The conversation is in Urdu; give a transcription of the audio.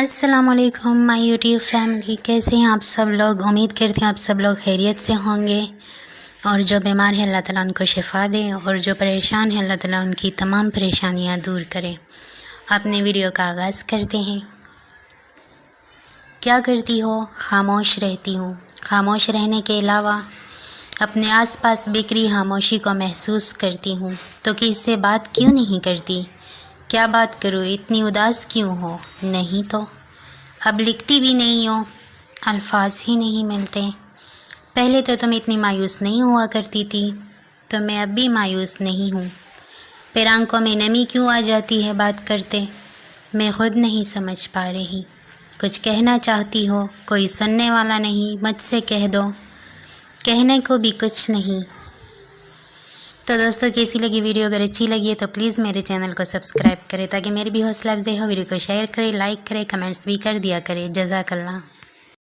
السلام علیکم مائی یوٹیوب فیملی، کیسے ہیں آپ سب لوگ؟ امید کرتے ہیں آپ سب لوگ خیریت سے ہوں گے، اور جو بیمار ہیں اللہ تعالیٰ ان کو شفا دے، اور جو پریشان ہیں اللہ تعالیٰ ان کی تمام پریشانیاں دور کرے۔ اپنے ویڈیو کا آغاز کرتے ہیں۔ کیا کرتی ہو؟ خاموش رہتی ہوں۔ خاموش رہنے کے علاوہ اپنے آس پاس بکھری خاموشی کو محسوس کرتی ہوں، تو کس سے بات کیوں نہیں کرتی؟ کیا بات کروں؟ اتنی اداس کیوں ہو؟ نہیں تو اب لکھتی بھی نہیں ہو، الفاظ ہی نہیں ملتے۔ پہلے تو تم اتنی مایوس نہیں ہوا کرتی تھی، تو میں اب بھی مایوس نہیں ہوں۔ پھر آنکھوں میں نمی کیوں آ جاتی ہے بات کرتے؟ میں خود نہیں سمجھ پا رہی۔ کچھ کہنا چاہتی ہو، کوئی سننے والا نہیں، مجھ سے کہہ دو۔ کہنے کو بھی کچھ نہیں۔ تو دوستوں، کیسی لگی ویڈیو؟ اگر اچھی لگی ہے تو پلیز میرے چینل کو سبسکرائب کریں تاکہ میری بھی حوصلہ افزائی ہو۔ ویڈیو کو شیئر کریں، لائک کریں، کمنٹس بھی کر دیا کریں۔ جزاک اللہ۔